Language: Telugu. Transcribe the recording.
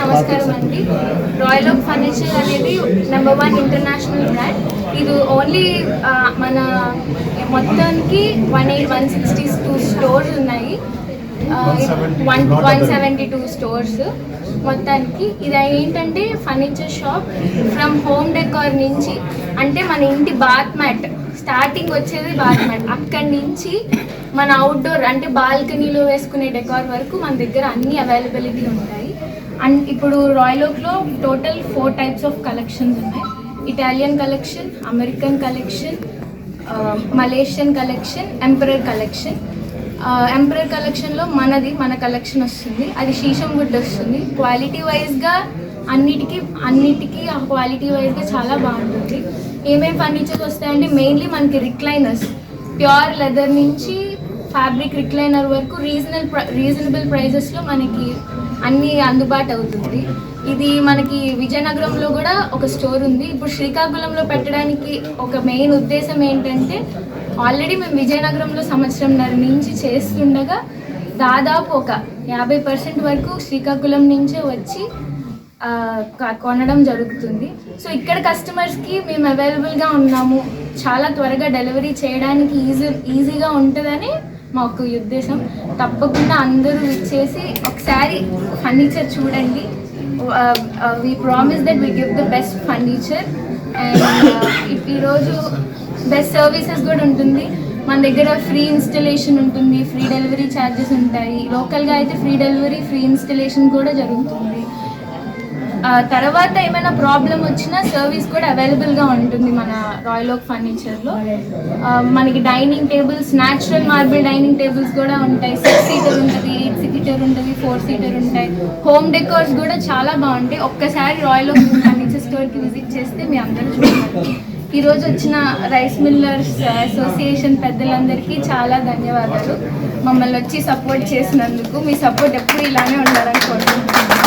నమస్కారం అండి. రాయల్ ఓక్ ఫర్నిచర్ అనేది #1 ఇంటర్నేషనల్ బ్రాండ్. ఇది ఓన్లీ మన మొత్తానికి 162 స్టోర్స్ ఉన్నాయి, 172 స్టోర్స్ మొత్తానికి. ఇది ఏంటంటే furniture shop. From home decor నుంచి, అంటే మన ఇంటి బాత్ మ్యాట్ స్టార్టింగ్ వచ్చేది బాత్ మ్యాట్, అక్కడి నుంచి మన అవుట్డోర్ అంటే బాల్కనీలో వేసుకునే డెకార్ వరకు మన దగ్గర అన్ని అవైలబిలిటీ ఉంటాయి. అండ్ ఇప్పుడు రాయల్ ఓక్లో టోటల్ 4 టైప్స్ ఆఫ్ కలెక్షన్స్ ఉన్నాయి. Italian collection, American collection, Malaysian collection, emperor collection. Emperor కలెక్షన్లో మన కలెక్షన్ వస్తుంది, అది శీషం వుడ్ వస్తుంది. క్వాలిటీ వైజ్గా అన్నిటికీ ఆ క్వాలిటీ వైజ్గా చాలా బాగుంటుంది. ఏమేమి ఫర్నిచర్స్ వస్తాయంటే మెయిన్లీ మనకి రిక్లైనర్స్, ప్యూర్ లెదర్ నుంచి ఫ్యాబ్రిక్ రిక్లైనర్ వరకు రీజనబుల్ ప్రైజెస్లో మనకి అన్నీ అందుబాటు అవుతుంది. ఇది మనకి విజయనగరంలో కూడా ఒక స్టోర్ ఉంది. ఇప్పుడు శ్రీకాకుళంలో పెట్టడానికి ఒక మెయిన్ ఉద్దేశం ఏంటంటే, ఆల్రెడీ మేము విజయనగరంలో సంవత్సరంన్నర నుంచి చేస్తుండగా దాదాపు ఒక 50% వరకు శ్రీకాకుళం నుంచే వచ్చి కొనడం జరుగుతుంది. సో ఇక్కడ కస్టమర్స్కి మేము అవైలబుల్గా ఉన్నాము, చాలా త్వరగా డెలివరీ చేయడానికి ఈజీగా ఉంటుందని మాకు ఉద్దేశం. తప్పకుండా అందరూ ఇచ్చేసి ఒకసారి ఫర్నిచర్ చూడండి. We promise that we give the best furniture. And ఈరోజు బెస్ట్ సర్వీసెస్ కూడా ఉంటుంది మన దగ్గర. ఫ్రీ ఇన్స్టలేషన్ ఉంటుంది, ఫ్రీ డెలివరీ ఛార్జెస్ ఉంటాయి. లోకల్గా అయితే ఫ్రీ డెలివరీ, ఫ్రీ ఇన్స్టలేషన్ కూడా జరుగుతుంది. తర్వాత ఏమైనా ప్రాబ్లం వచ్చినా సర్వీస్ కూడా అవైలబుల్గా ఉంటుంది మన రాయల్ ఓక్ ఫర్నిచర్లో. మనకి dining tables, natural marble dining tables కూడా ఉంటాయి. 6 సీటర్ ఉంటుంది, 8 సీటర్ ఉంటుంది, 4 సీటర్ ఉంటాయి. హోమ్ డెకోర్స్ కూడా చాలా బాగుంటాయి. ఒక్కసారి రాయల్ ఓక్ ఫర్నిచర్ స్టోర్కి విజిట్ చేస్తే మీ అందరూ చూడాలి. ఈరోజు వచ్చిన రైస్ మిల్లర్స్ అసోసియేషన్ పెద్దలందరికీ చాలా ధన్యవాదాలు. మమ్మల్ని వచ్చి సపోర్ట్ చేసినందుకు. మీ సపోర్ట్ ఎప్పుడు ఇలానే ఉండాలని కోరుకుంటున్నాను.